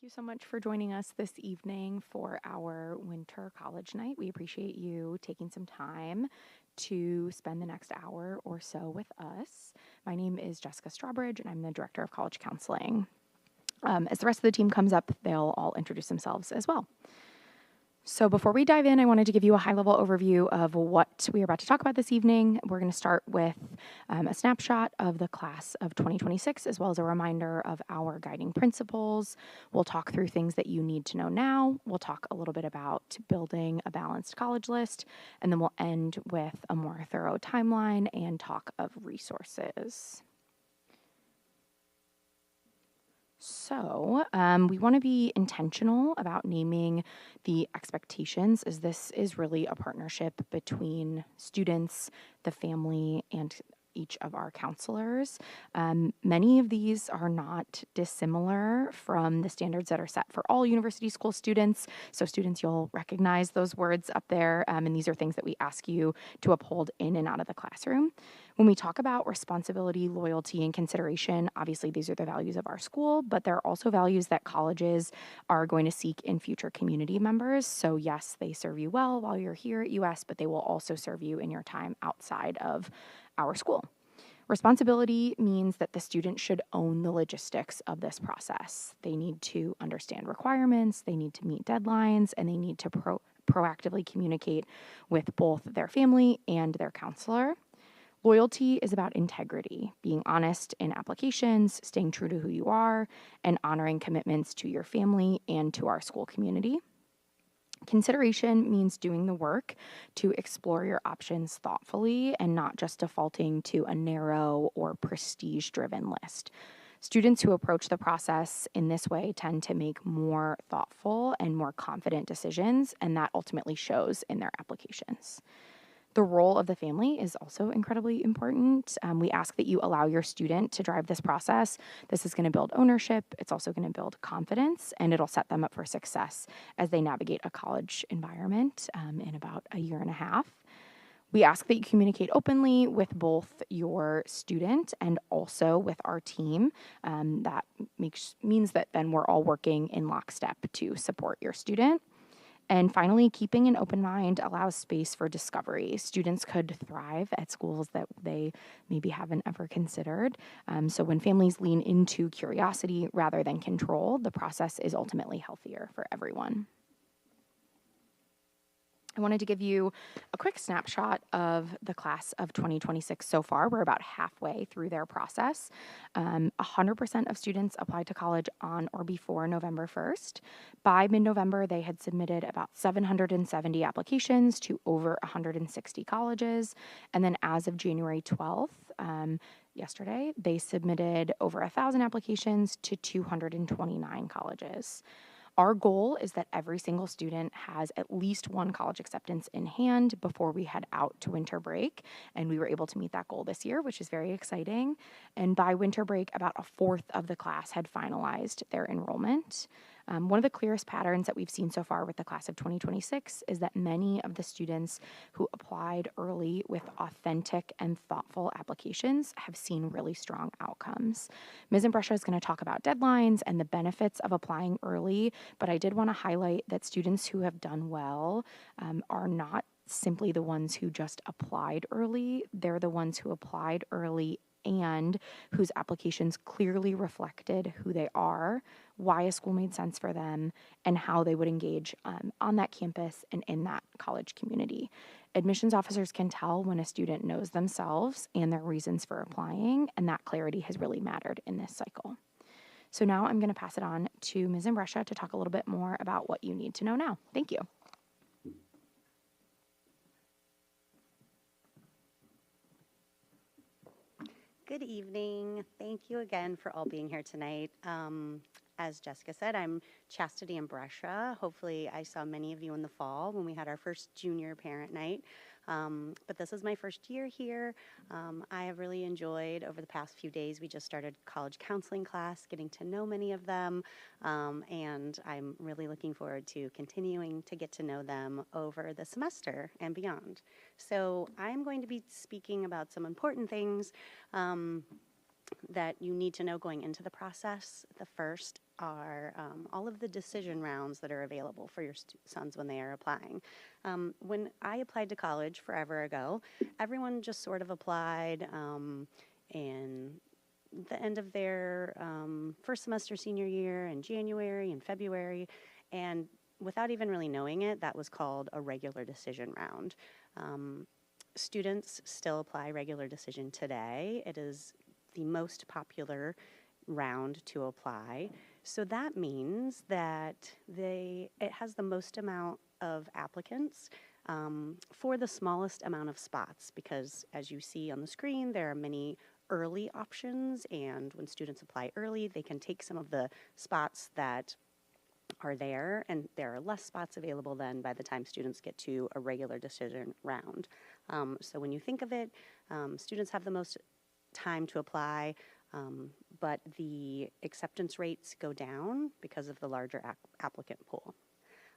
Thank you so much for joining us this evening for our winter college night. We appreciate you taking some time to spend the next hour or so with us. My name is Jessica Strawbridge, and I'm the Director of College Counseling. As the rest of the team comes up, they'll all introduce themselves as well. So before we dive in, I wanted to give you a high-level overview of what we are about to talk about this evening. We're going to start with a snapshot of the class of 2026, as well as a reminder of our guiding principles. We'll talk through things that you need to know now. We'll talk a little bit about building a balanced college list, and then we'll end with a more thorough timeline and talk of resources. So we want to be intentional about naming the expectations, as this is really a partnership between students, the family, and each of our counselors. Many of these are not dissimilar from the standards that are set for all university school students. So students, you'll recognize those words up there, and these are things that we ask you to uphold in and out of the classroom. When we talk about responsibility, loyalty, and consideration, obviously these are the values of our school, but there are also values that colleges are going to seek in future community members. So yes, they serve you well while you're here at US, but they will also serve you in your time outside of our school. Responsibility means that the student should own the logistics of this process. They need to understand requirements, they need to meet deadlines, and they need to proactively communicate with both their family and their counselor. Loyalty is about integrity, being honest in applications, staying true to who you are, and honoring commitments to your family and to our school community. Consideration means doing the work to explore your options thoughtfully and not just defaulting to a narrow or prestige-driven list. Students who approach the process in this way tend to make more thoughtful and more confident decisions, and that ultimately shows in their applications. The role of the family is also incredibly important. We ask that you allow your student to drive this process. This is going to build ownership. It's also going to build confidence, and it'll set them up for success as they navigate a college environment in about a year and a half. We ask that you communicate openly with both your student and also with our team. That means that then we're all working in lockstep to support your student. And finally, keeping an open mind allows space for discovery. Students could thrive at schools that they maybe haven't ever considered. So when families lean into curiosity rather than control, the process is ultimately healthier for everyone. I wanted to give you a quick snapshot of the class of 2026 so far. We're about halfway through their process. 100% of students applied to college on or before November 1st. By mid-November, they had submitted about 770 applications to over 160 colleges. And then as of January 12th, yesterday, they submitted over 1,000 applications to 229 colleges. Our goal is that every single student has at least one college acceptance in hand before we head out to winter break, and we were able to meet that goal this year, which is very exciting. And by winter break, about a fourth of the class had finalized their enrollment. One of the clearest patterns that we've seen so far with the class of 2026 is that many of the students who applied early with authentic and thoughtful applications have seen really strong outcomes. Ms. Imbrescia is going to talk about deadlines and the benefits of applying early, but I did want to highlight that students who have done well are not simply the ones who just applied early. They're the ones who applied early and whose applications clearly reflected who they are, why a school made sense for them, and how they would engage on that campus and in that college community. Admissions officers can tell when a student knows themselves and their reasons for applying, and that clarity has really mattered in this cycle. So now I'm going to pass it on to Ms. Imbrescia to talk a little bit more about what you need to know now. Thank you. Good evening. Thank you again for all being here tonight. As Jessica said, I'm Chastity Imbrescia. Hopefully I saw many of you in the fall when we had our first junior parent night. But this is my first year here. I have really enjoyed over the past few days. We just started college counseling class, getting to know many of them, and I'm really looking forward to continuing to get to know them over the semester and beyond. So I'm going to be speaking about some important things that you need to know going into the process. The first are all of the decision rounds that are available for your sons when they are applying. When I applied to college forever ago, everyone just sort of applied in the end of their first semester senior year in January and February, and without even really knowing it, that was called a regular decision round. Students still apply regular decision today. It is the most popular round to apply. So that means that it has the most amount of applicants for the smallest amount of spots, because as you see on the screen, there are many early options, and when students apply early, they can take some of the spots that are there, and there are less spots available then by the time students get to a regular decision round. So when you think of it, students have the most time to apply, but the acceptance rates go down because of the larger applicant pool.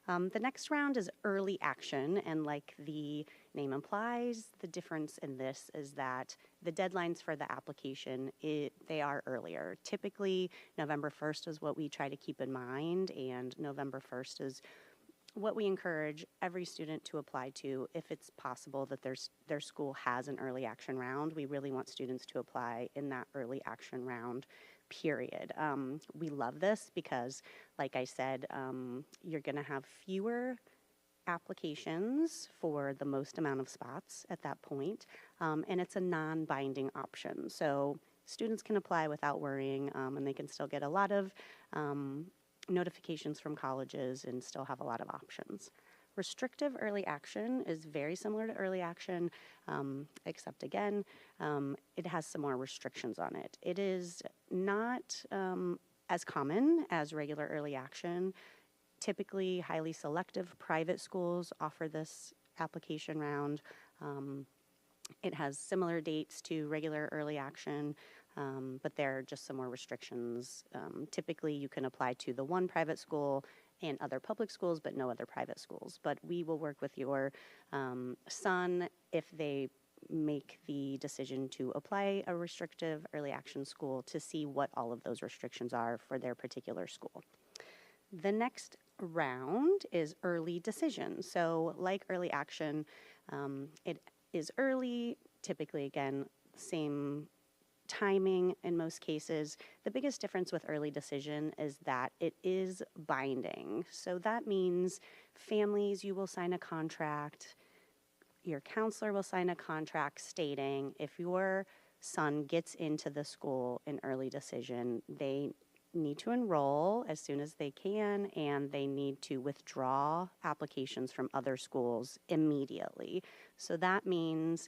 The next round is early action, and like the name implies, the difference in this is that the deadlines for the application, they are earlier. Typically, November 1st is what we try to keep in mind, and November 1st is what we encourage every student to apply to if it's possible that their school has an early action round. We really want students to apply in that early action round period. We love this because, like I said, you're going to have fewer applications for the most amount of spots at that point, and it's a non-binding option. So students can apply without worrying, and they can still get a lot of notifications from colleges and still have a lot of options. Restrictive early action is very similar to early action, except again, it has some more restrictions on it. It is not as common as regular early action. Typically, highly selective private schools offer this application round. It has similar dates to regular early action, but there are just some more restrictions. Typically, you can apply to the one private school and other public schools, but no other private schools. But we will work with your son if they make the decision to apply a restrictive early action school to see what all of those restrictions are for their particular school. The next round is early decision. So like early action, it is early, typically again, same timing in most cases. The biggest difference with early decision is that it is binding. So that means families, you will sign a contract, your counselor will sign a contract stating if your son gets into the school in early decision, they need to enroll as soon as they can, and they need to withdraw applications from other schools immediately. So that means,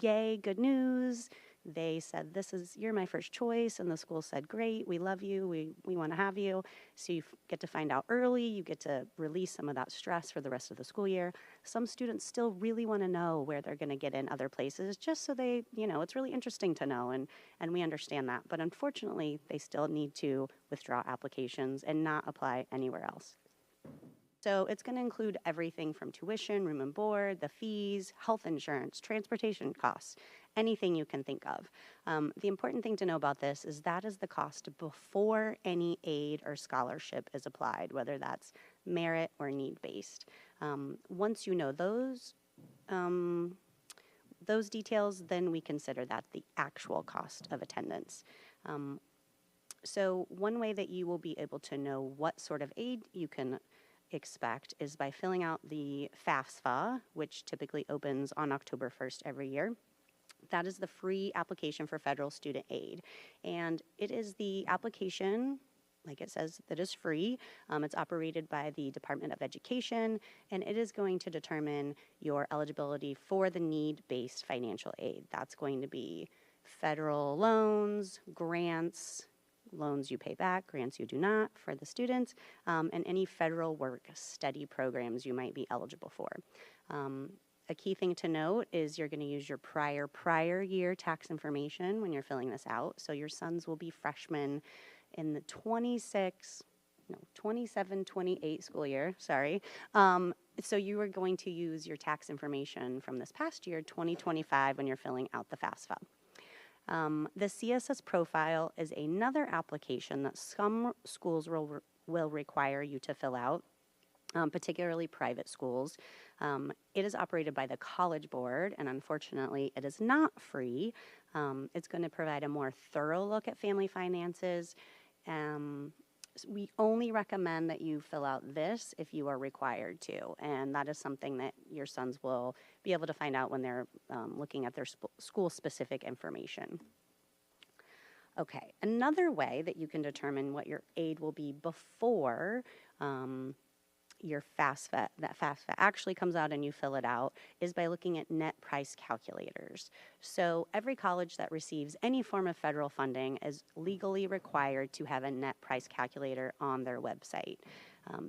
yay, good news. They said, you're my first choice, and the school said, great, we love you, we want to have you. So you get to find out early, you get to release some of that stress for the rest of the school year. Some students still really want to know where they're going to get in other places, just so they, it's really interesting to know, and we understand that. But unfortunately, they still need to withdraw applications and not apply anywhere else. So it's going to include everything from tuition, room and board, the fees, health insurance, transportation costs, anything you can think of. The important thing to know about this is that is the cost before any aid or scholarship is applied, whether that's merit or need-based. Once you know those details, then we consider that the actual cost of attendance. So one way that you will be able to know what sort of aid you can expect is by filling out the FAFSA, which typically opens on October 1st every year. That is the free application for federal student aid. And it is the application, like it says, that is free. It's operated by the Department of Education, and it is going to determine your eligibility for the need-based financial aid. That's going to be federal loans, grants, loans you pay back, grants you do not for the students, and any federal work study programs you might be eligible for. A key thing to note is you're going to use your prior year tax information when you're filling this out. So your sons will be freshmen in the 27-28 school year, sorry. So you are going to use your tax information from this past year, 2025, when you're filling out the FAFSA. The CSS profile is another application that some schools will require you to fill out, particularly private schools. It is operated by the College Board, and unfortunately, it is not free. It's going to provide a more thorough look at family finances. We only recommend that you fill out this if you are required to, and that is something that your sons will be able to find out when they're looking at their school-specific information. Okay, another way that you can determine what your aid will be before your FAFSA, that FAFSA actually comes out and you fill it out, is by looking at net price calculators. So every college that receives any form of federal funding is legally required to have a net price calculator on their website.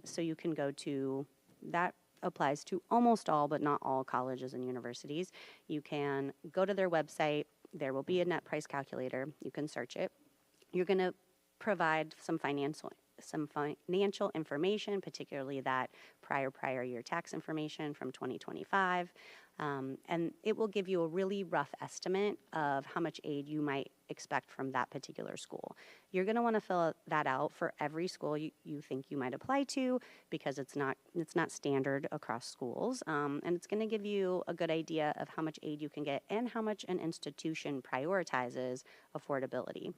So you can go to, that applies to almost all, but not all colleges and universities. You can go to their website, there will be a net price calculator, you can search it. You're gonna provide some financial information, particularly that prior year tax information from 2025, and it will give you a really rough estimate of how much aid you might expect from that particular school. You're going to want to fill that out for every school you think you might apply to, because it's not standard across schools, and it's going to give you a good idea of how much aid you can get and how much an institution prioritizes affordability.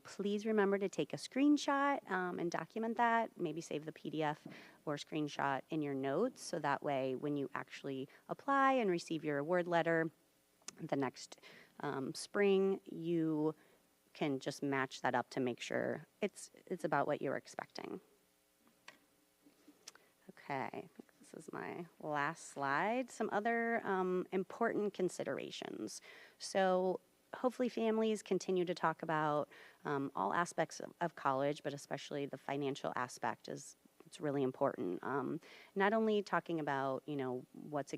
Please remember to take a screenshot and document that, maybe save the PDF or screenshot in your notes, so that way when you actually apply and receive your award letter the next spring, you can just match that up to make sure it's about what you're expecting. Okay, this is my last slide. Some other important considerations. So hopefully families continue to talk about all aspects of college, but especially the financial aspect is it's really important. Not only talking about, you know, what's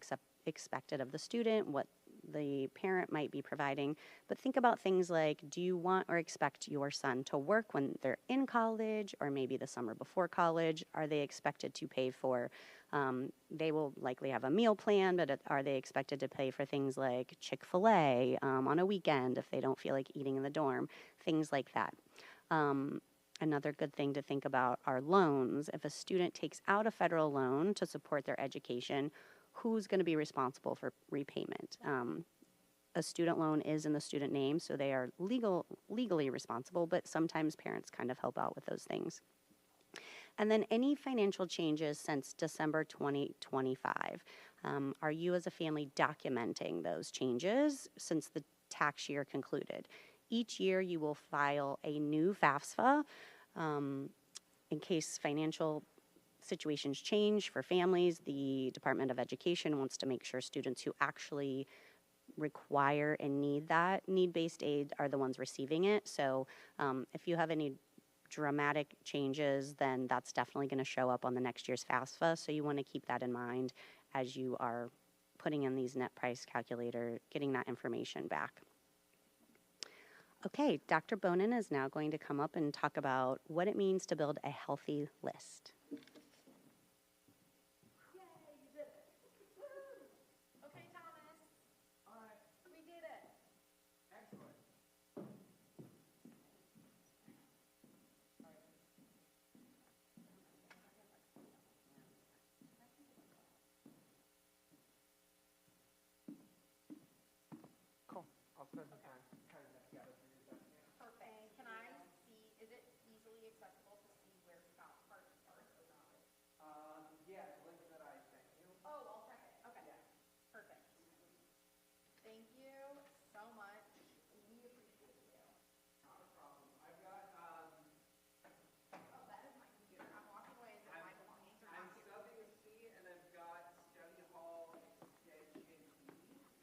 expected of the student, what the parent might be providing, but think about things like, do you want or expect your son to work when they're in college, or maybe the summer before college? Are they expected to pay for, they will likely have a meal plan, but are they expected to pay for things like Chick-fil-A on a weekend if they don't feel like eating in the dorm, things like that. Another good thing to think about are loans. If a student takes out a federal loan to support their education, who's going to be responsible for repayment? A student loan is in the student name, so they are legally responsible, but sometimes parents kind of help out with those things. And then any financial changes since December 2025. Are you as a family documenting those changes since the tax year concluded? Each year you will file a new FAFSA in case financial situations change for families. The Department of Education wants to make sure students who actually require and need that need-based aid are the ones receiving it. So if you have any dramatic changes, then that's definitely going to show up on the next year's FAFSA. So you want to keep that in mind as you are putting in these net price calculator, getting that information back. Okay, Dr. Bonin is now going to come up and talk about what it means to build a healthy list.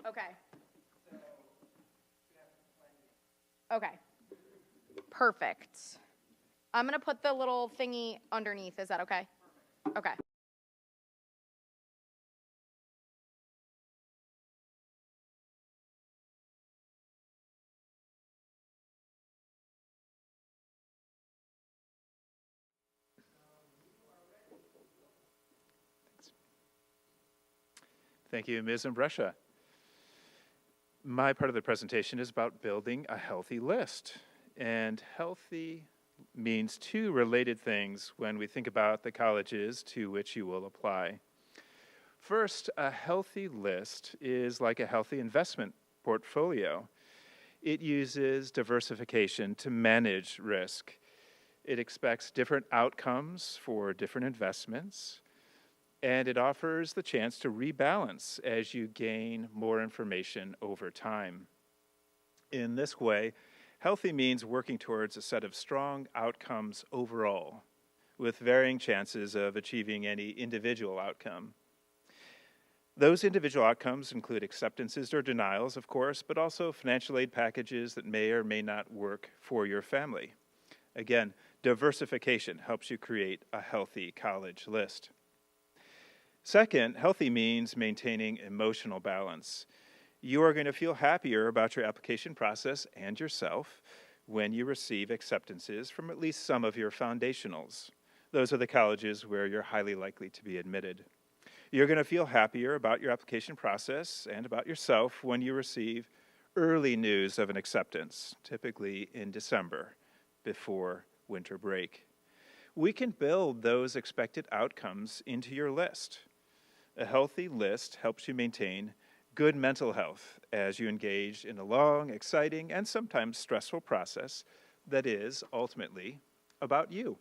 Okay. Okay. Perfect. I'm going to put the little thingy underneath. Is that okay? Okay. Thank you, Ms. Imbrescia. My part of the presentation is about building a healthy list. And healthy means two related things when we think about the colleges to which you will apply. First, a healthy list is like a healthy investment portfolio. It uses diversification to manage risk. It expects different outcomes for different investments, and it offers the chance to rebalance as you gain more information over time. In this way, healthy means working towards a set of strong outcomes overall, with varying chances of achieving any individual outcome. Those individual outcomes include acceptances or denials, of course, but also financial aid packages that may or may not work for your family. Again, diversification helps you create a healthy college list. Second, healthy means maintaining emotional balance. You are going to feel happier about your application process and yourself when you receive acceptances from at least some of your foundationals. Those are the colleges where you're highly likely to be admitted. You're going to feel happier about your application process and about yourself when you receive early news of an acceptance, typically in December, before winter break. We can build those expected outcomes into your list. A healthy list helps you maintain good mental health as you engage in a long, exciting, and sometimes stressful process that is ultimately about you.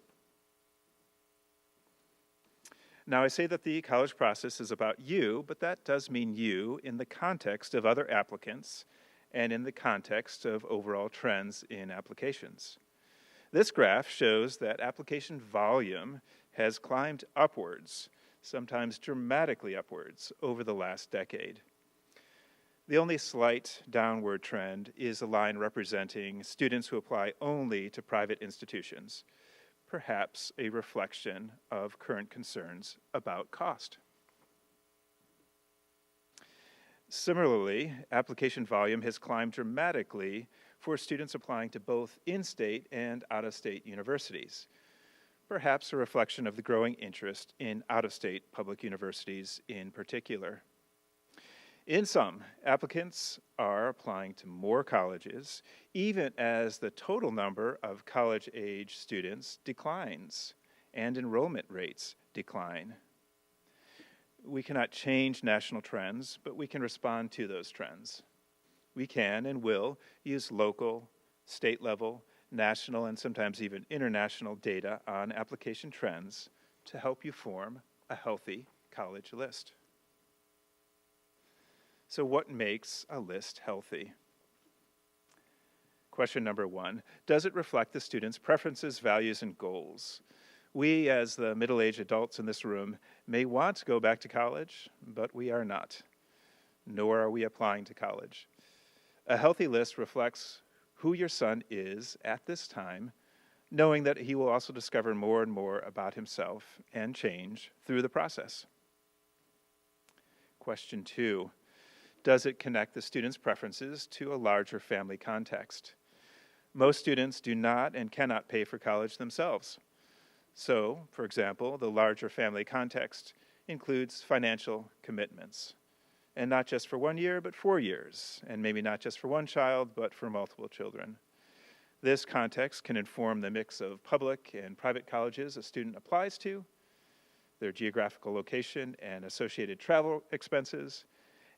Now, I say that the college process is about you, but that does mean you in the context of other applicants and in the context of overall trends in applications. This graph shows that application volume has climbed upwards, sometimes dramatically upwards, over the last decade. The only slight downward trend is a line representing students who apply only to private institutions, perhaps a reflection of current concerns about cost. Similarly, application volume has climbed dramatically for students applying to both in-state and out-of-state universities, perhaps a reflection of the growing interest in out-of-state public universities in particular. In sum, applicants are applying to more colleges, even as the total number of college-age students declines and enrollment rates decline. We cannot change national trends, but we can respond to those trends. We can and will use local, state-level, national, and sometimes even international data on application trends to help you form a healthy college list. So what makes a list healthy? Question number one, does it reflect the student's preferences, values, and goals? We, as the middle-aged adults in this room, may want to go back to college, but we are not, nor are we applying to college. A healthy list reflects who your son is at this time, knowing that he will also discover more and more about himself and change through the process. Question two, does it connect the student's preferences to a larger family context? Most students do not and cannot pay for college themselves. So, for example, the larger family context includes financial commitments. And not just for 1 year, but 4 years. And maybe not just for one child, but for multiple children. This context can inform the mix of public and private colleges a student applies to, their geographical location and associated travel expenses,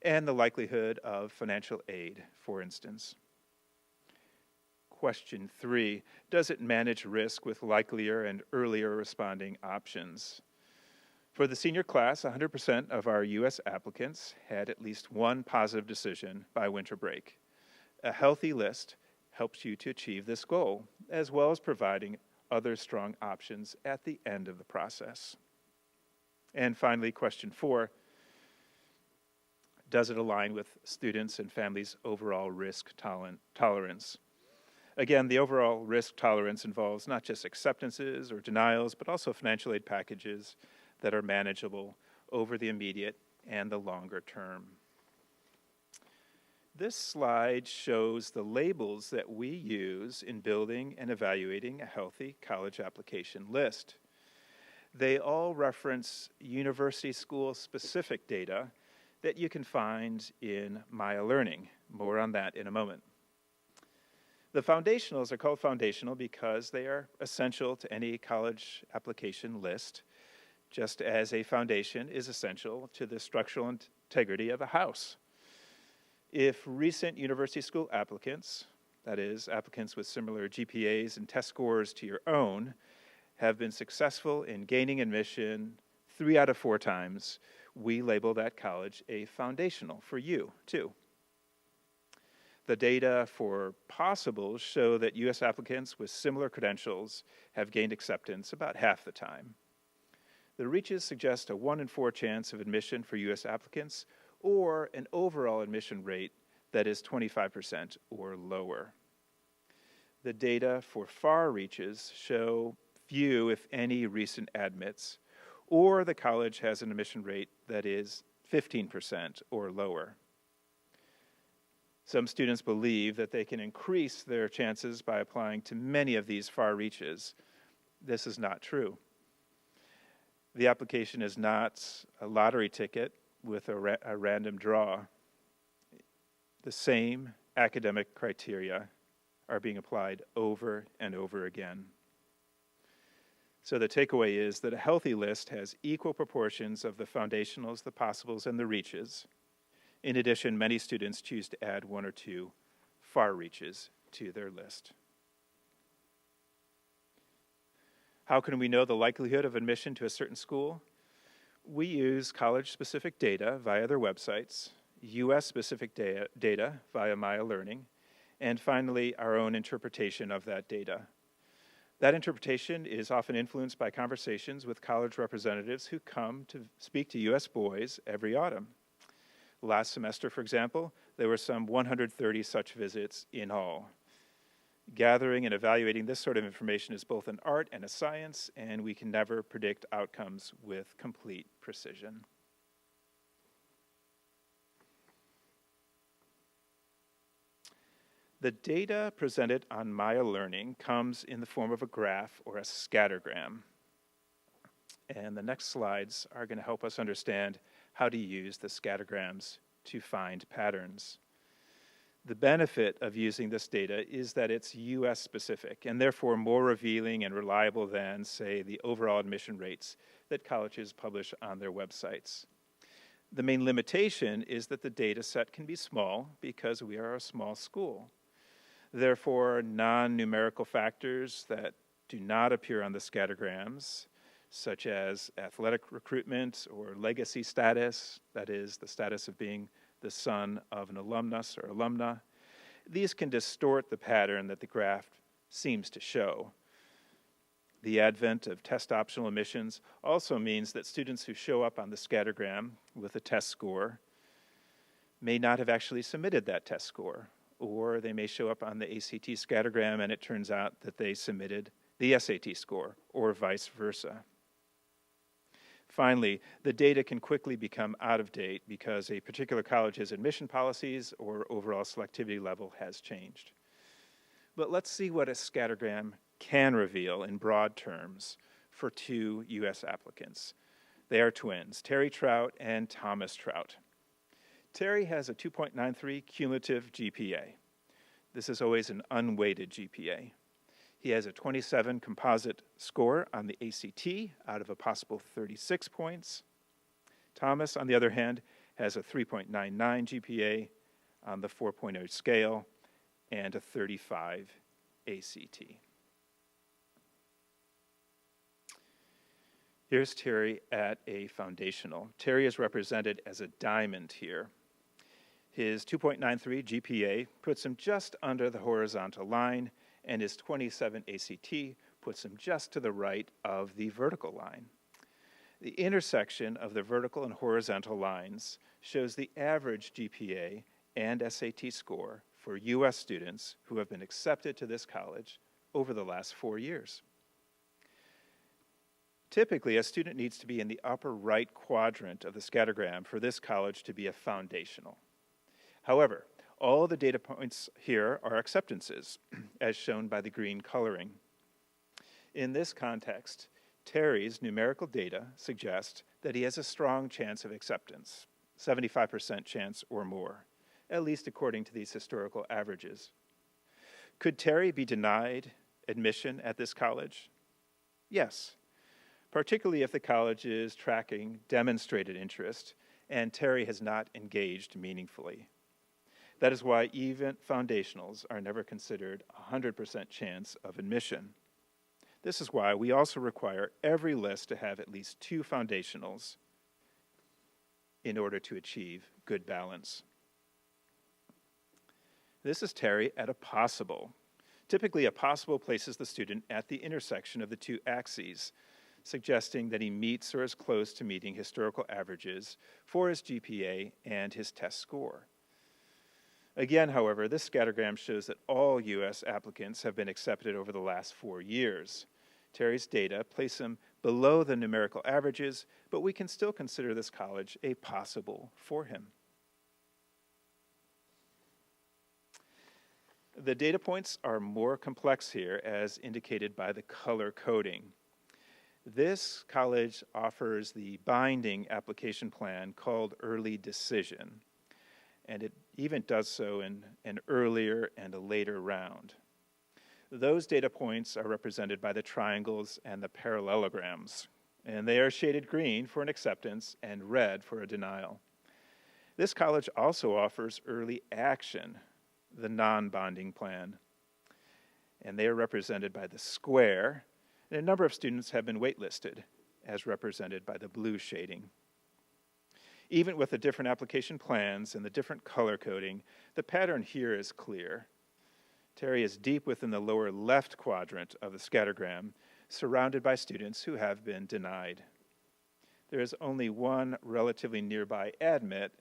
and the likelihood of financial aid, for instance. Question three, does it manage risk with likelier and earlier responding options? For the senior class, 100% of our U.S. applicants had at least one positive decision by winter break. A healthy list helps you to achieve this goal, as well as providing other strong options at the end of the process. And finally, question four, does it align with students' and families' overall risk tolerance? Again, the overall risk tolerance involves not just acceptances or denials, but also financial aid packages that are manageable over the immediate and the longer term. This slide shows the labels that we use in building and evaluating a healthy college application list. They all reference university school-specific data that you can find in Maya Learning. More on that in a moment. The foundationals are called foundational because they are essential to any college application list, just as a foundation is essential to the structural integrity of a house. If recent university school applicants, that is, applicants with similar GPAs and test scores to your own, have been successful in gaining admission 3 out of 4 times, we label that college a foundational for you, too. The data for possibles show that U.S. applicants with similar credentials have gained acceptance about half the time. The reaches suggest a 1 in 4 chance of admission for U.S. applicants, or an overall admission rate that is 25% or lower. The data for far reaches show few, if any, recent admits, or the college has an admission rate that is 15% or lower. Some students believe that they can increase their chances by applying to many of these far reaches. This is not true. The application is not a lottery ticket with a random draw. The same academic criteria are being applied over and over again. So the takeaway is that a healthy list has equal proportions of the foundationals, the possibles, and the reaches. In addition, many students choose to add 1 or 2 far reaches to their list. How can we know the likelihood of admission to a certain school? We use college-specific data via their websites, U.S.-specific data via Maya Learning, and finally, our own interpretation of that data. That interpretation is often influenced by conversations with college representatives who come to speak to U.S. boys every autumn. Last semester, for example, there were some 130 such visits in all. Gathering and evaluating this sort of information is both an art and a science, and we can never predict outcomes with complete precision. The data presented on Maya Learning comes in the form of a graph or a scattergram. And the next slides are going to help us understand how to use the scattergrams to find patterns. The benefit of using this data is that it's U.S. specific and therefore more revealing and reliable than, say, the overall admission rates that colleges publish on their websites. The main limitation is that the data set can be small because we are a small school. Therefore, non-numerical factors that do not appear on the scattergrams, such as athletic recruitment or legacy status, that is, the status of being the son of an alumnus or alumna, these can distort the pattern that the graph seems to show. The advent of test-optional admissions also means that students who show up on the scattergram with a test score may not have actually submitted that test score, or they may show up on the ACT scattergram and it turns out that they submitted the SAT score, or vice versa. Finally, the data can quickly become out of date because a particular college's admission policies or overall selectivity level has changed. But let's see what a scattergram can reveal in broad terms for 2 U.S. applicants. They are twins, Terry Trout and Thomas Trout. Terry has a 2.93 cumulative GPA. This is always an unweighted GPA. He has a 27 composite score on the ACT out of a possible 36 points. Thomas, on the other hand, has a 3.99 GPA on the 4.0 scale and a 35 ACT. Here's Terry at a foundational. Terry is represented as a diamond here. His 2.93 GPA puts him just under the horizontal line, and his 27 ACT puts him just to the right of the vertical line. The intersection of the vertical and horizontal lines shows the average GPA and SAT score for U.S. students who have been accepted to this college over the last 4 years. Typically, a student needs to be in the upper right quadrant of the scattergram for this college to be a foundational. However, all the data points here are acceptances, as shown by the green coloring. In this context, Terry's numerical data suggest that he has a strong chance of acceptance. 75% chance or more, at least according to these historical averages. Could Terry be denied admission at this college? Yes, particularly if the college is tracking demonstrated interest and Terry has not engaged meaningfully. That is why even foundationals are never considered a 100% chance of admission. This is why we also require every list to have at least 2 foundationals in order to achieve good balance. This is Terry at a possible. Typically, a possible places the student at the intersection of the 2 axes, suggesting that he meets or is close to meeting historical averages for his GPA and his test score. Again, however, this scattergram shows that all U.S. applicants have been accepted over the last 4 years. Terry's data place him below the numerical averages, but we can still consider this college a possible for him. The data points are more complex here, as indicated by the color coding. This college offers the binding application plan called Early Decision, and it even does so in an earlier and a later round. Those data points are represented by the triangles and the parallelograms, and they are shaded green for an acceptance and red for a denial. This college also offers Early Action, the non-bonding plan, and they are represented by the square, and a number of students have been waitlisted, as represented by the blue shading. Even with the different application plans and the different color coding, the pattern here is clear. Terry is deep within the lower left quadrant of the scattergram, surrounded by students who have been denied. There is only one relatively nearby admit,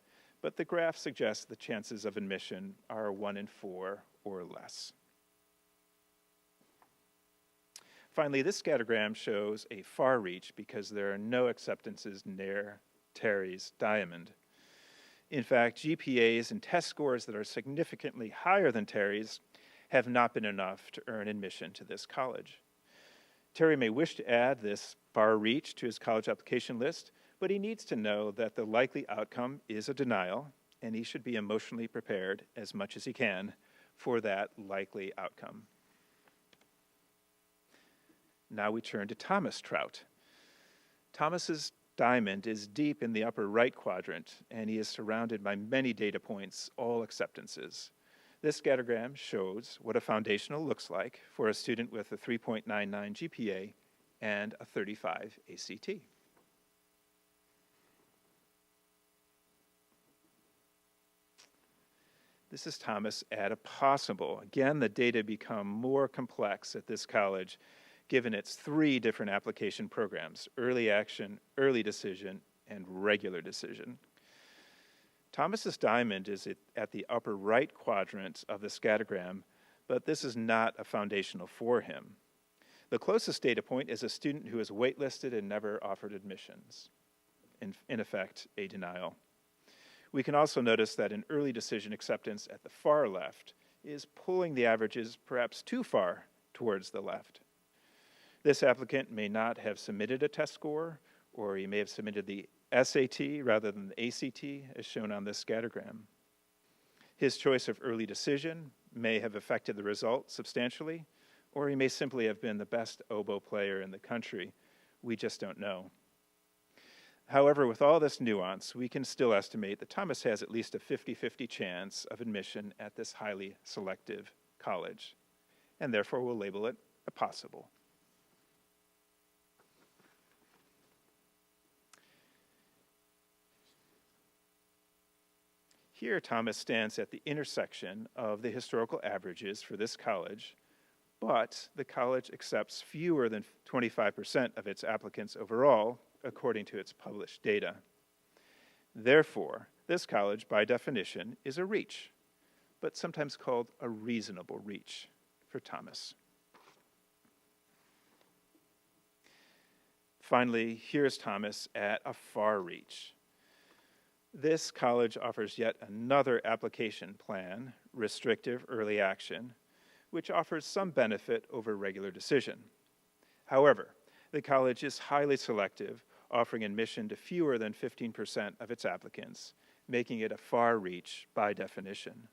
but the graph suggests the chances of admission are 1 in 4 or less. Finally, this scattergram shows a far reach because there are no acceptances near Terry's diamond. In fact, GPAs and test scores that are significantly higher than Terry's have not been enough to earn admission to this college. Terry may wish to add this far reach to his college application list, but he needs to know that the likely outcome is a denial, and he should be emotionally prepared as much as he can for that likely outcome. Now we turn to Thomas Trout. Thomas's diamond is deep in the upper right quadrant, and he is surrounded by many data points, all acceptances. This scattergram shows what a foundational looks like for a student with a 3.99 GPA and a 35 ACT. This is Thomas at a possible. Again, the data become more complex at this college, given its 3 different application programs: Early Action, Early Decision, and Regular Decision. Thomas's diamond is at the upper right quadrant of the scattergram, but this is not a foundational for him. The closest data point is a student who is waitlisted and never offered admissions, in effect, a denial. We can also notice that an early decision acceptance at the far left is pulling the averages perhaps too far towards the left. This applicant may not have submitted a test score, or he may have submitted the SAT rather than the ACT, as shown on this scattergram. His choice of early decision may have affected the result substantially, or he may simply have been the best oboe player in the country. We just don't know. However, with all this nuance, we can still estimate that Thomas has at least a 50-50 chance of admission at this highly selective college, and therefore we'll label it a possible. Here, Thomas stands at the intersection of the historical averages for this college, but the college accepts fewer than 25% of its applicants overall, according to its published data. Therefore, this college, by definition, is a reach, but sometimes called a reasonable reach for Thomas. Finally, here's Thomas at a far reach. This college offers yet another application plan, Restrictive Early Action, which offers some benefit over Regular Decision. However, the college is highly selective, offering admission to fewer than 15% of its applicants, making it a far reach by definition.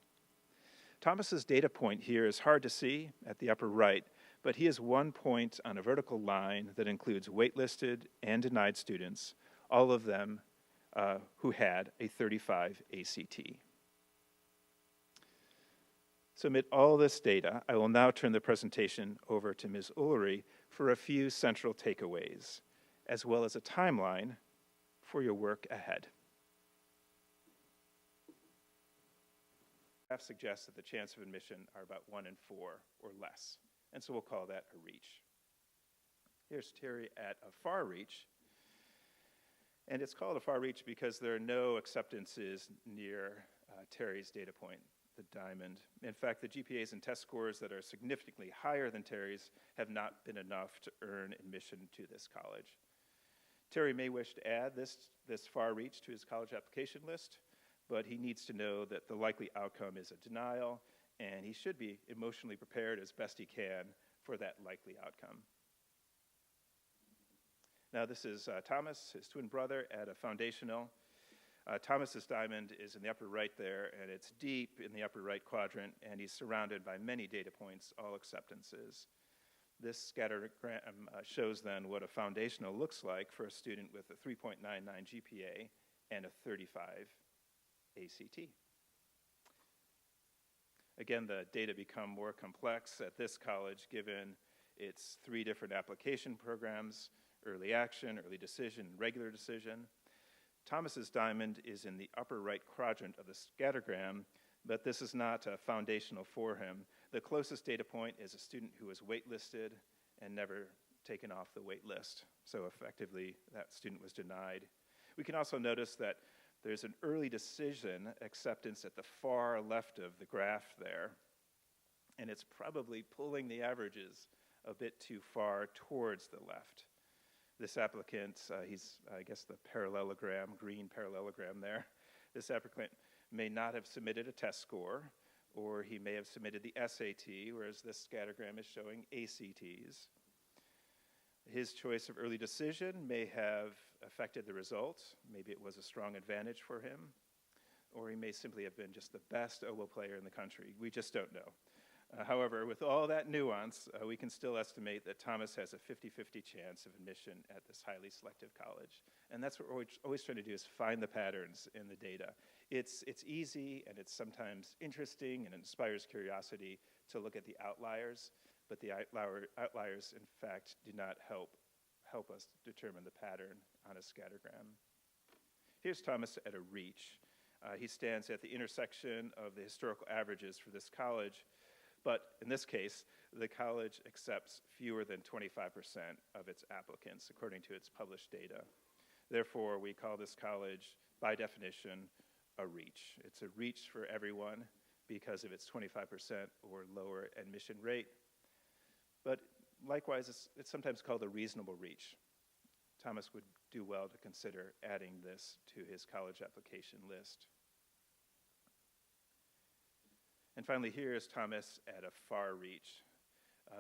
Thomas's data point here is hard to see at the upper right, but he is 1 point on a vertical line that includes waitlisted and denied students, all of them who had a 35 ACT. So amid all this data, I will now turn the presentation over to Ms. Ullery for a few central takeaways, as well as a timeline for your work ahead. The graph suggests that the chance of admission are about 1 in 4 or less, and so we'll call that a reach. Here's Terry at a far reach, and it's called a far reach because there are no acceptances near Terry's data point, the diamond. In fact, the GPAs and test scores that are significantly higher than Terry's have not been enough to earn admission to this college. Terry may wish to add this far reach to his college application list, but he needs to know that the likely outcome is a denial, and he should be emotionally prepared as best he can for that likely outcome. Now this is Thomas, his twin brother, at a foundational. Thomas's diamond is in the upper right there, and it's deep in the upper right quadrant, and he's surrounded by many data points, all acceptances. This scattergram shows then what a foundational looks like for a student with a 3.99 GPA and a 35 ACT. Again, the data become more complex at this college given its 3 different application programs: early action, early decision, and regular decision. Thomas's diamond is in the upper right quadrant of the scattergram, but this is not foundational for him. The closest data point is a student who was waitlisted and never taken off the wait list. So effectively, that student was denied. We can also notice that there's an early decision acceptance at the far left of the graph there, and it's probably pulling the averages a bit too far towards the left. This applicant, he's, I guess, the parallelogram, green parallelogram there. This applicant may not have submitted a test score, or he may have submitted the SAT, whereas this scattergram is showing ACTs. His choice of early decision may have affected the results. Maybe it was a strong advantage for him, or he may simply have been just the best oboe player in the country. We just don't know. However, with all that nuance, we can still estimate that Thomas has a 50-50 chance of admission at this highly selective college. And that's what we're always trying to do, is find the patterns in the data. It's easy, and it's sometimes interesting and inspires curiosity to look at the outliers, but the outliers, in fact, do not help us determine the pattern on a scattergram. Here's Thomas at a reach. He stands at the intersection of the historical averages for this college, but in this case, the college accepts fewer than 25% of its applicants, according to its published data. Therefore, we call this college, by definition, a reach. It's a reach for everyone because of its 25% or lower admission rate. But likewise, it's sometimes called a reasonable reach. Thomas would do well to consider adding this to his college application list. And finally, here is Thomas at a far reach.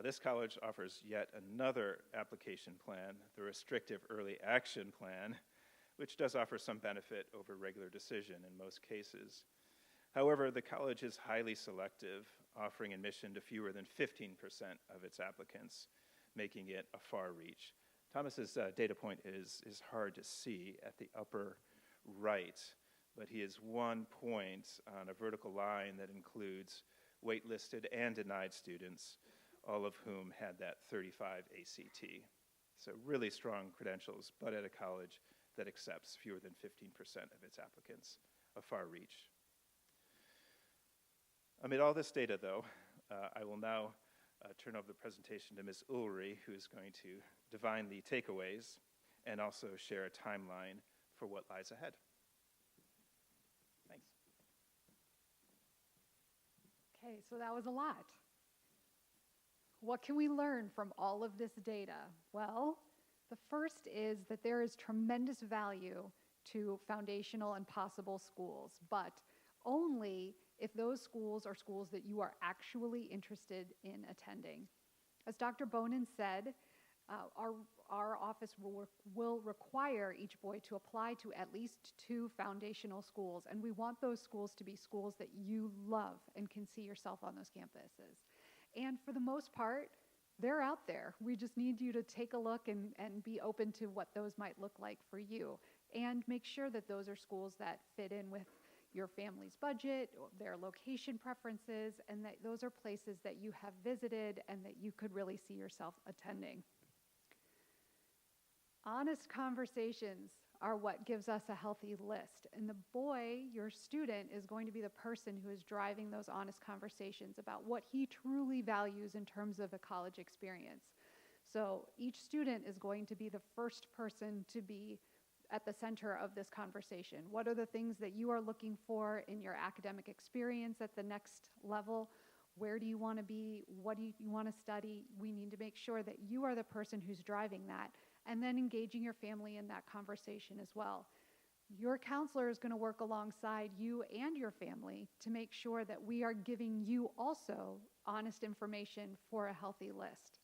This college offers yet another application plan, the restrictive early action plan, which does offer some benefit over regular decision in most cases. However, the college is highly selective, offering admission to fewer than 15% of its applicants, making it a far reach. Thomas's data point is hard to see at the upper right, but he is 1 point on a vertical line that includes waitlisted and denied students, all of whom had that 35 ACT. So really strong credentials, but at a college that accepts fewer than 15% of its applicants, a far reach. Amid all this data, though, I will now turn over the presentation to Ms. Ullery, who is going to divine the takeaways and also share a timeline for what lies ahead. Thanks. Okay, so that was a lot. What can we learn from all of this data? Well, the first is that there is tremendous value to foundational and possible schools, but only if those schools are schools that you are actually interested in attending. As Dr. Bonin said, our office will require each boy to apply to at least 2 foundational schools, and we want those schools to be schools that you love and can see yourself on those campuses. And for the most part, they're out there. We just need you to take a look and be open to what those might look like for you, and make sure that those are schools that fit in with your family's budget, their location preferences, and that those are places that you have visited and that you could really see yourself attending. Honest conversations are what gives us a healthy list. And the boy, your student, is going to be the person who is driving those honest conversations about what he truly values in terms of a college experience. So each student is going to be the first person to be at the center of this conversation. What are the things that you are looking for in your academic experience at the next level? Where do you want to be? What do you want to study? We need to make sure that you are the person who's driving that, and then engaging your family in that conversation as well. Your counselor is going to work alongside you and your family to make sure that we are giving you also honest information for a healthy list.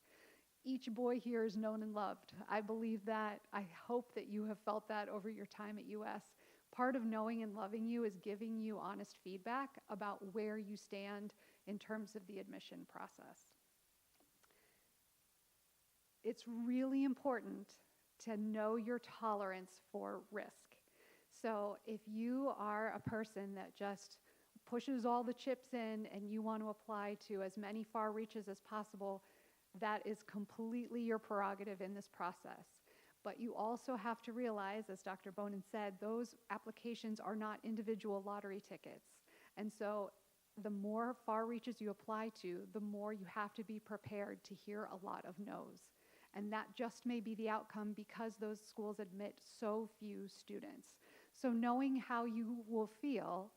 Each boy here is known and loved. I believe that. I hope that you have felt that over your time at US. Part of knowing and loving you is giving you honest feedback about where you stand in terms of the admission process. It's really important to know your tolerance for risk. So if you are a person that just pushes all the chips in and you want to apply to as many far reaches as possible, that is completely your prerogative in this process. But you also have to realize, as Dr. Bonin said, those applications are not individual lottery tickets. And so the more far reaches you apply to, the more you have to be prepared to hear a lot of no's. And that just may be the outcome because those schools admit so few students. So knowing how you will feel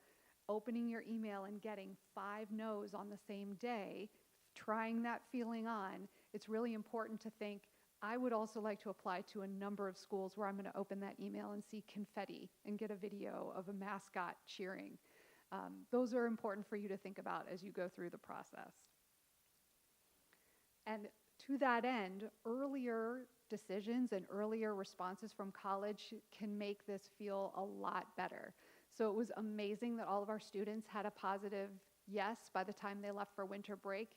opening your email and getting 5 no's on the same day, trying that feeling on, it's really important to think, I would also like to apply to a number of schools where I'm going to open that email and see confetti and get a video of a mascot cheering. Those are important for you to think about as you go through the process. And to that end, earlier decisions and earlier responses from college can make this feel a lot better. So it was amazing that all of our students had a positive yes by the time they left for winter break.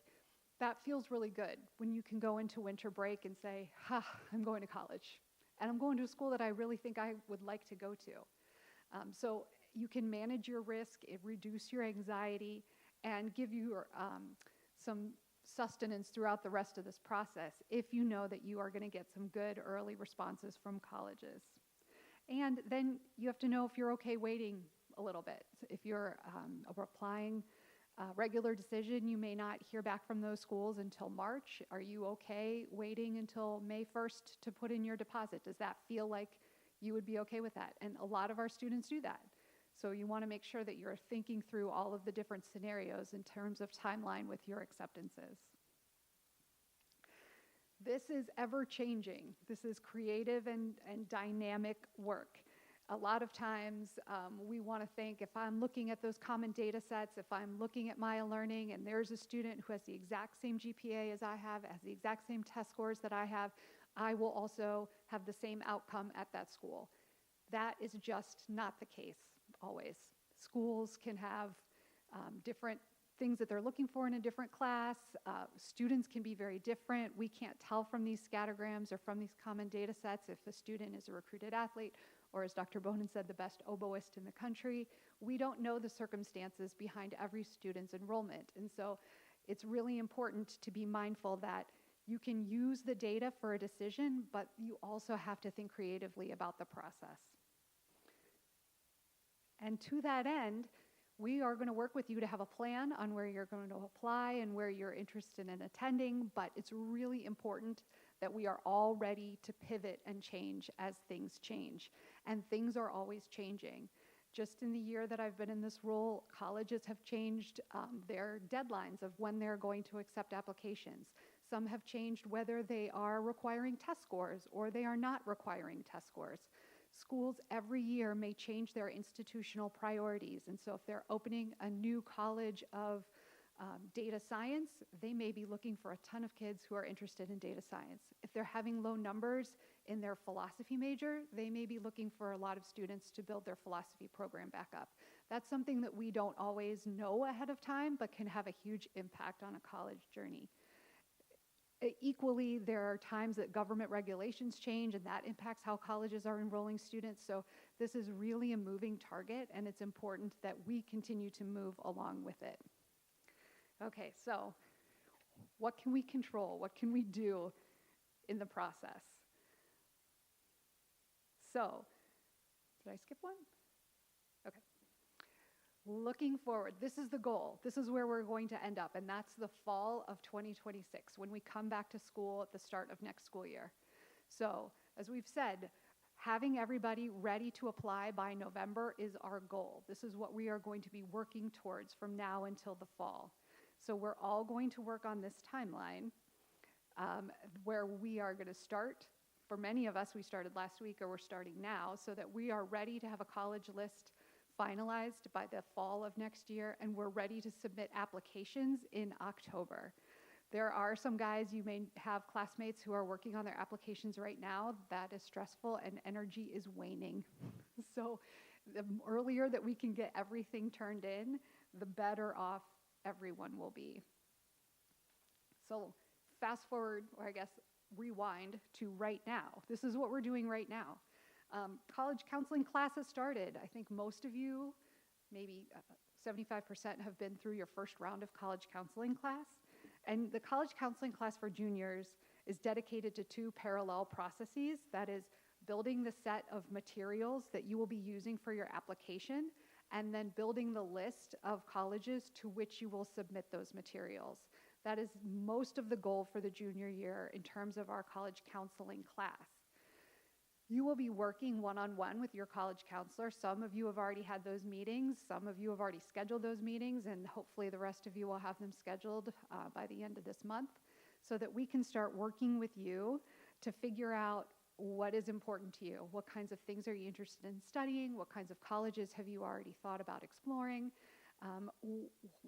That feels really good when you can go into winter break and say, I'm going to college. And I'm going to a school that I really think I would like to go to. So you can manage your risk, reduce your anxiety, and give you some sustenance throughout the rest of this process if you know that you are going to get some good early responses from colleges. And then you have to know if you're okay waiting a little bit. If you're applying a regular decision, you may not hear back from those schools until March. Are you okay waiting until May 1st to put in your deposit? Does that feel like you would be okay with that? And a lot of our students do that. So you want to make sure that you're thinking through all of the different scenarios in terms of timeline with your acceptances. This is ever changing. This is creative and dynamic work. A lot of times we want to think, if I'm looking at those common data sets, if I'm looking at Maya Learning and there's a student who has the exact same GPA as I have, has the exact same test scores that I have, I will also have the same outcome at that school. That is just not the case always. Schools can have different things that they're looking for in a different class. Students can be very different. We can't tell from these scattergrams or from these common data sets if a student is a recruited athlete or, as Dr. Bonin said, the best oboist in the country. We don't know the circumstances behind every student's enrollment. And so it's really important to be mindful that you can use the data for a decision, but you also have to think creatively about the process. And to that end, we are going to work with you to have a plan on where you're going to apply and where you're interested in attending, but it's really important that we are all ready to pivot and change as things change. And things are always changing. Just in the year that I've been in this role, colleges have changed their deadlines of when they're going to accept applications. Some have changed whether they are requiring test scores or they are not requiring test scores. Schools every year may change their institutional priorities. And so if they're opening a new college of Data science, they may be looking for a ton of kids who are interested in data science. If they're having low numbers in their philosophy major, they may be looking for a lot of students to build their philosophy program back up. That's something that we don't always know ahead of time, but can have a huge impact on a college journey. Equally, there are times that government regulations change, and that impacts how colleges are enrolling students. So this is really a moving target, and it's important that we continue to move along with it. Okay, so what can we control? What can we do in the process? So, did I skip one? Okay. Looking forward, this is the goal. This is where we're going to end up, and that's the fall of 2026, when we come back to school at the start of next school year. So, as we've said, having everybody ready to apply by November is our goal. This is what we are going to be working towards from now until the fall. So we're all going to work on this timeline where we are going to start. For many of us, we started last week or we're starting now, so that we are ready to have a college list finalized by the fall of next year, and we're ready to submit applications in October. There are some guys, you may have classmates who are working on their applications right now. That is stressful, and energy is waning. So the earlier that we can get everything turned in, the better off everyone will be. So fast forward, or I guess rewind to right now. This is what we're doing right now. College counseling classes started. I think most of you, maybe 75%, have been through your first round of college counseling class. And the college counseling class for juniors is dedicated to two parallel processes. That is, building the set of materials that you will be using for your application, and then building the list of colleges to which you will submit those materials. That is most of the goal for the junior year in terms of our college counseling class. You will be working one-on-one with your college counselor. Some of you have already had those meetings. Some of you have already scheduled those meetings, and hopefully the rest of you will have them scheduled by the end of this month, so that we can start working with you to figure out what is important to you. What kinds of things are you interested in studying? What kinds of colleges have you already thought about exploring?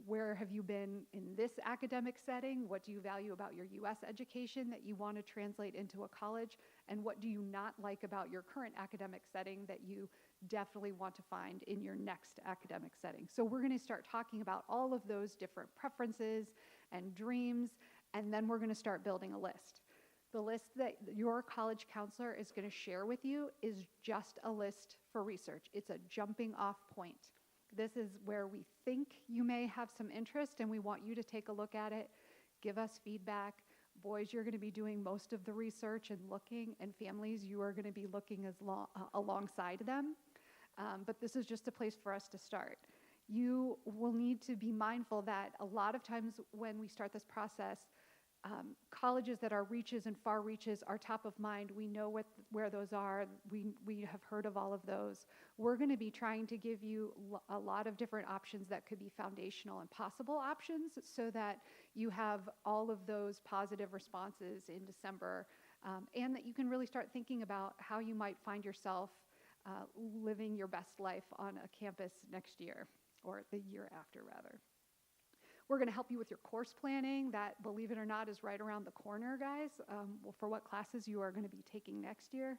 Where have you been in this academic setting? What do you value about your U.S. education that you want to translate into a college? And what do you not like about your current academic setting that you definitely want to find in your next academic setting? So we're going to start talking about all of those different preferences and dreams, and then we're going to start building a list. The list that your college counselor is going to share with you is just a list for research. It's a jumping off point. This is where we think you may have some interest, and we want you to take a look at it, give us feedback. Boys, you're going to be doing most of the research and looking, and families, you are going to be looking alongside them. But this is just a place for us to start. You will need to be mindful that a lot of times when we start this process, colleges that are reaches and far reaches are top of mind. We know where those are. We have heard of all of those. We're going to be trying to give you a lot of different options that could be foundational and possible options, so that you have all of those positive responses in December, and that you can really start thinking about how you might find yourself living your best life on a campus next year, or the year after, rather. We're going to help you with your course planning. That, believe it or not, is right around the corner, guys, for what classes you are going to be taking next year.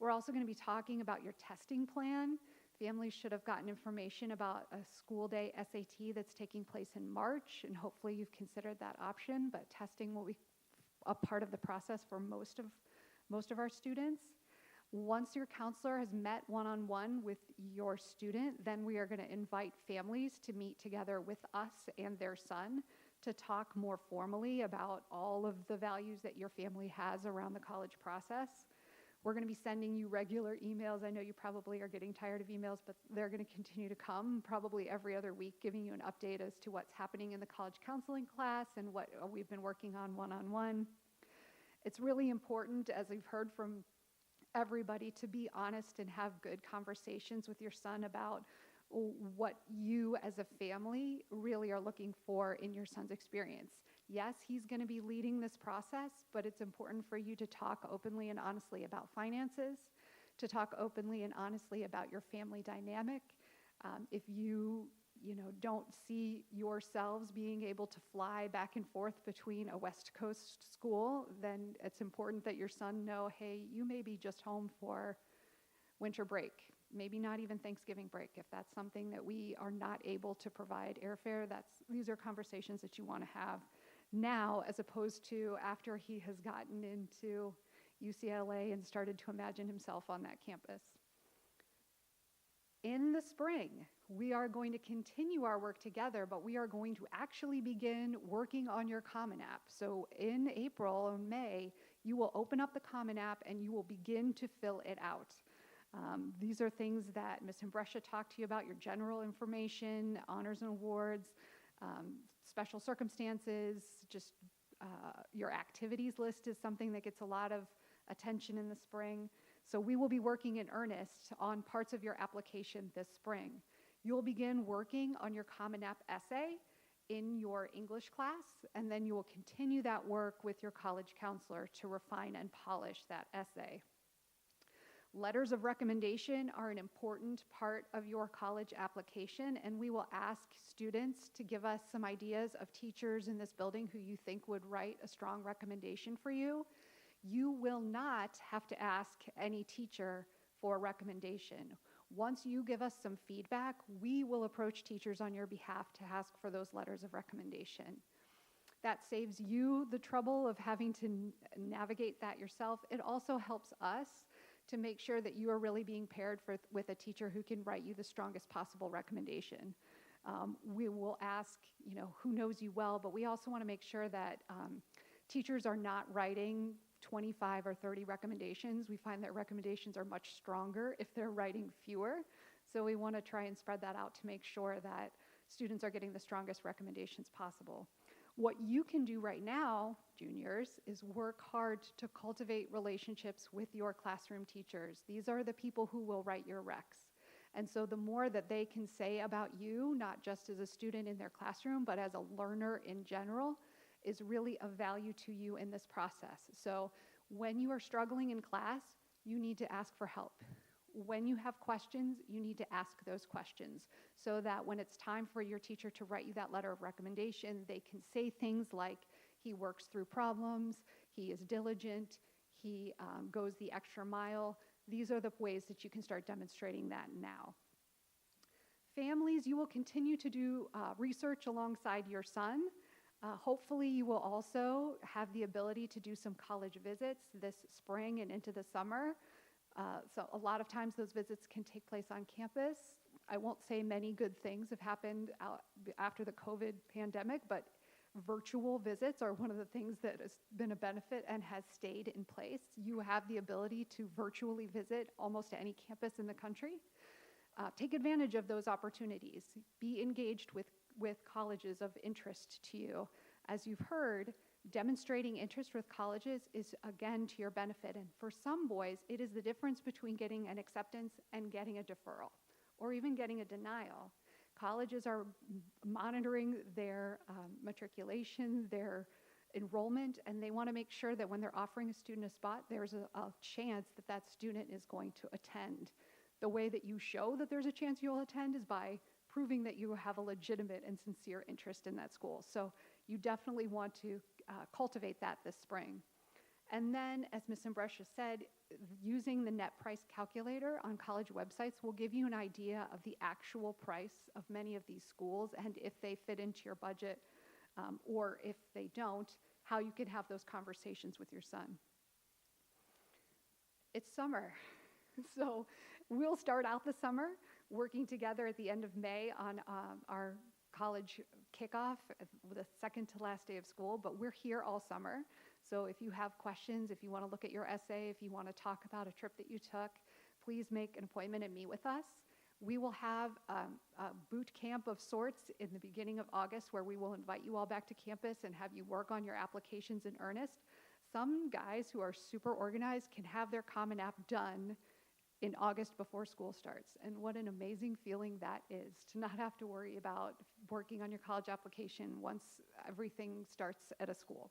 We're also going to be talking about your testing plan. Families should have gotten information about a school day SAT that's taking place in March, and hopefully you've considered that option, but testing will be a part of the process for most of our students. Once your counselor has met one-on-one with your student, then we are going to invite families to meet together with us and their son to talk more formally about all of the values that your family has around the college process. We're going to be sending you regular emails. I know you probably are getting tired of emails, but they're going to continue to come probably every other week, giving you an update as to what's happening in the college counseling class and what we've been working on one-on-one. It's really important, as we've heard from everybody, to be honest and have good conversations with your son about what you as a family really are looking for in your son's experience. Yes, he's going to be leading this process, but it's important for you to talk openly and honestly about finances, to talk openly and honestly about your family dynamic. If you don't see yourselves being able to fly back and forth between a West Coast school, then it's important that your son know, hey, you may be just home for winter break, maybe not even Thanksgiving break. If that's something that we are not able to provide airfare, these are conversations that you want to have now, as opposed to after he has gotten into UCLA and started to imagine himself on that campus. In the spring, we are going to continue our work together, but we are going to actually begin working on your Common App. So in April and May, you will open up the Common App and you will begin to fill it out. These are things that Ms. Imbrescia talked to you about, your general information, honors and awards, special circumstances, just your activities list is something that gets a lot of attention in the spring. So we will be working in earnest on parts of your application this spring. You'll begin working on your Common App essay in your English class, and then you will continue that work with your college counselor to refine and polish that essay. Letters of recommendation are an important part of your college application, and we will ask students to give us some ideas of teachers in this building who you think would write a strong recommendation for you. You will not have to ask any teacher for a recommendation. Once you give us some feedback, we will approach teachers on your behalf to ask for those letters of recommendation. That saves you the trouble of having to navigate that yourself. It also helps us to make sure that you are really being paired with a teacher who can write you the strongest possible recommendation. We will ask, who knows you well, but we also want to make sure that teachers are not writing 25 or 30 recommendations. We find that recommendations are much stronger if they're writing fewer. So we want to try and spread that out to make sure that students are getting the strongest recommendations possible. What you can do right now, juniors, is work hard to cultivate relationships with your classroom teachers. These are the people who will write your recs. And so the more that they can say about you, not just as a student in their classroom, but as a learner in general, is really of value to you in this process. So when you are struggling in class, you need to ask for help. When you have questions, you need to ask those questions so that when it's time for your teacher to write you that letter of recommendation, they can say things like, he works through problems, he is diligent, he goes the extra mile. These are the ways that you can start demonstrating that now. Families, you will continue to do research alongside your son. Hopefully you will also have the ability to do some college visits this spring and into the summer. So a lot of times those visits can take place on campus. I won't say many good things have happened after the COVID pandemic, but virtual visits are one of the things that has been a benefit and has stayed in place. You have the ability to virtually visit almost any campus in the country. Take advantage of those opportunities. Be engaged with colleges of interest to you. As you've heard, demonstrating interest with colleges is, again, to your benefit. And for some boys, it is the difference between getting an acceptance and getting a deferral, or even getting a denial. Colleges are monitoring their matriculation, their enrollment, and they want to make sure that when they're offering a student a spot, there's a chance that that student is going to attend. The way that you show that there's a chance you'll attend is by proving that you have a legitimate and sincere interest in that school. So you definitely want to cultivate that this spring. And then, as Ms. Imbrescia said, using the net price calculator on college websites will give you an idea of the actual price of many of these schools, and if they fit into your budget, or if they don't, how you can have those conversations with your son. It's summer, so we'll start out the summer working together at the end of May on our college kickoff, the second to last day of school, but we're here all summer. So if you have questions, if you want to look at your essay, if you want to talk about a trip that you took, please make an appointment and meet with us. We will have a boot camp of sorts in the beginning of August where we will invite you all back to campus and have you work on your applications in earnest. Some guys who are super organized can have their Common App done in August before school starts. And what an amazing feeling that is, to not have to worry about working on your college application once everything starts at a school.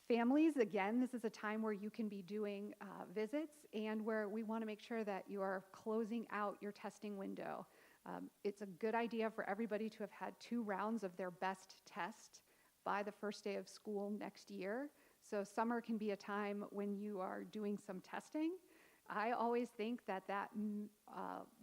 Families, again, this is a time where you can be doing visits and where we want to make sure that you are closing out your testing window. It's a good idea for everybody to have had 2 rounds of their best test by the first day of school next year. So summer can be a time when you are doing some testing. I always think that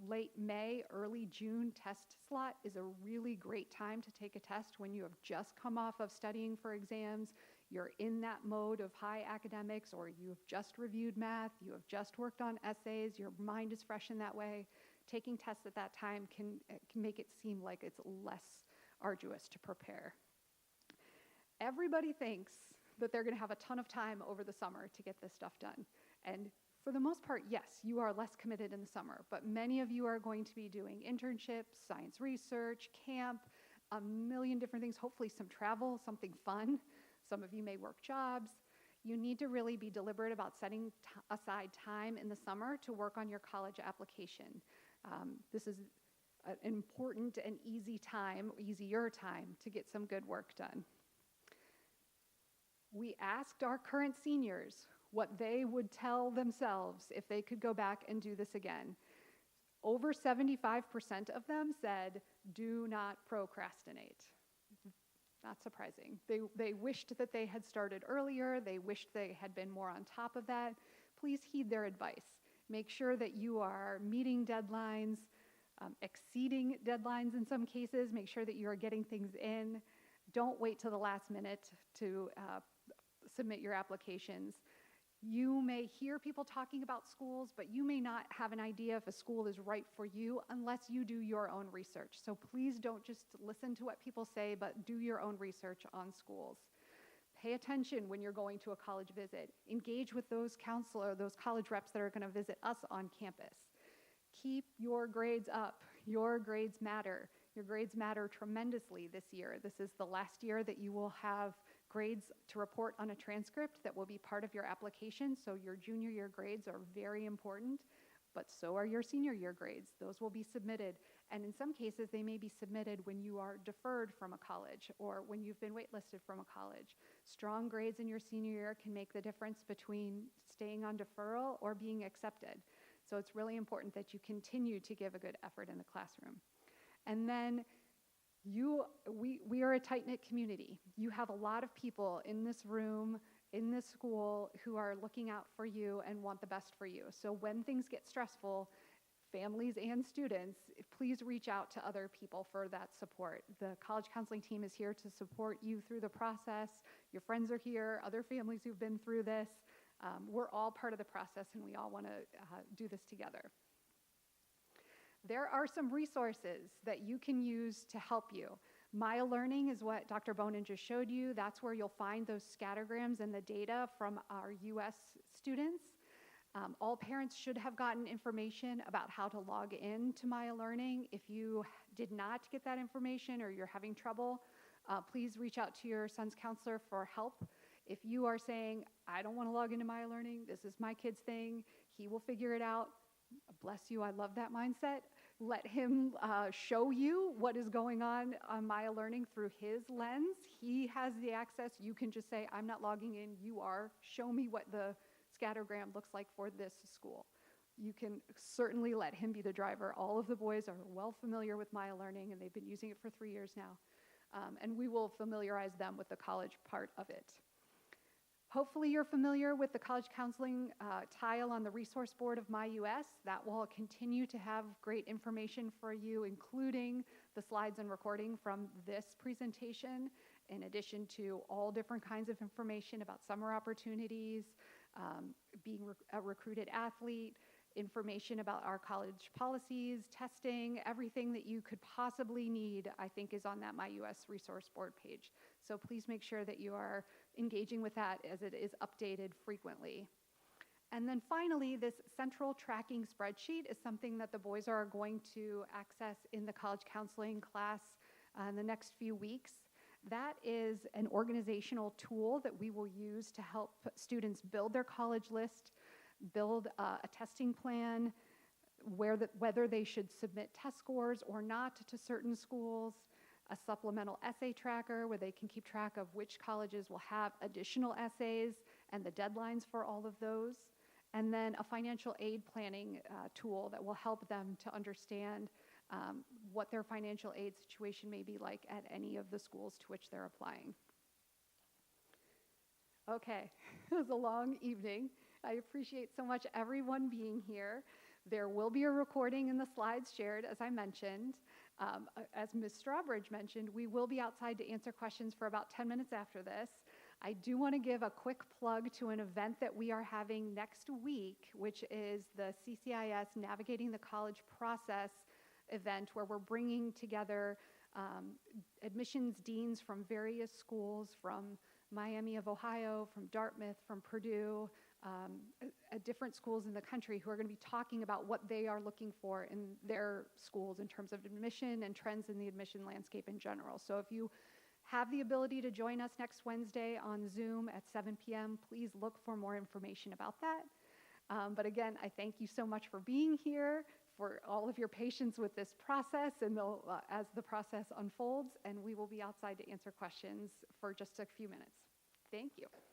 late May, early June test slot is a really great time to take a test when you have just come off of studying for exams, you're in that mode of high academics, or you've just reviewed math, you have just worked on essays, your mind is fresh in that way. Taking tests at that time can make it seem like it's less arduous to prepare. Everybody thinks that they're going to have a ton of time over the summer to get this stuff done. And for the most part, yes, you are less committed in the summer, but many of you are going to be doing internships, science research, camp, a million different things, hopefully some travel, something fun. Some of you may work jobs. You need to really be deliberate about setting aside time in the summer to work on your college application. This is an important and easier time to get some good work done. We asked our current seniors what they would tell themselves if they could go back and do this again. Over 75% of them said, do not procrastinate. Not surprising. They wished that they had started earlier. They wished they had been more on top of that. Please heed their advice. Make sure that you are meeting deadlines, exceeding deadlines in some cases. Make sure that you are getting things in. Don't wait till the last minute to submit your applications. You may hear people talking about schools, but you may not have an idea if a school is right for you unless you do your own research. So please don't just listen to what people say, but do your own research on schools. Pay attention when you're going to a college visit. Engage with those counselors, those college reps that are going to visit us on campus. Keep your grades up. Your grades matter. Your grades matter tremendously this year. This is the last year that you will have grades to report on a transcript that will be part of your application. So your junior year grades are very important, but so are your senior year grades. Those will be submitted. And in some cases, they may be submitted when you are deferred from a college or when you've been waitlisted from a college. Strong grades in your senior year can make the difference between staying on deferral or being accepted. So it's really important that you continue to give a good effort in the classroom. And then we are a tight-knit community. You have a lot of people in this room, in this school, who are looking out for you and want the best for you. So when things get stressful, families and students, please reach out to other people for that support. The college counseling team is here to support you through the process. Your friends are here, other families who've been through this. We're all part of the process, and we all want to do this together. There are some resources that you can use to help you. Maya Learning is what Dr. Bonin just showed you. That's where you'll find those scattergrams and the data from our US students. All parents should have gotten information about how to log in to Maya Learning. If you did not get that information or you're having trouble, please reach out to your son's counselor for help. If you are saying, I don't want to log into Maya Learning, this is my kid's thing, he will figure it out. Bless you, I love that mindset. Let him show you what is going on Maya Learning through his lens. He has the access. You can just say, I'm not logging in, you are. Show me what the scattergram looks like for this school. You can certainly let him be the driver. All of the boys are well familiar with Maya Learning, and they've been using it for 3 years now. And we will familiarize them with the college part of it. Hopefully you're familiar with the college counseling tile on the resource board of MyUS. That will continue to have great information for you, including the slides and recording from this presentation, in addition to all different kinds of information about summer opportunities, being a recruited athlete, information about our college policies, testing, everything that you could possibly need, I think, is on that MyUS resource board page. So please make sure that you are engaging with that as it is updated frequently. And then finally, this central tracking spreadsheet is something that the boys are going to access in the college counseling class in the next few weeks. That is an organizational tool that we will use to help students build their college list, build a testing plan, whether they should submit test scores or not to certain schools, a supplemental essay tracker where they can keep track of which colleges will have additional essays and the deadlines for all of those, and then a financial aid planning tool that will help them to understand what their financial aid situation may be like at any of the schools to which they're applying. Okay, it was a long evening. I appreciate so much everyone being here. There will be a recording and the slides shared, as I mentioned. As Ms. Strawbridge mentioned, we will be outside to answer questions for about 10 minutes after this. I do want to give a quick plug to an event that we are having next week, which is the CCIS Navigating the College Process event, where we're bringing together admissions deans from various schools, from Miami of Ohio, from Dartmouth, from Purdue, at different schools in the country, who are going to be talking about what they are looking for in their schools in terms of admission and trends in the admission landscape in general. So if you have the ability to join us next Wednesday on Zoom at 7 p.m., please look for more information about that. But again, I thank you so much for being here, for all of your patience with this process and as the process unfolds, and we will be outside to answer questions for just a few minutes. Thank you.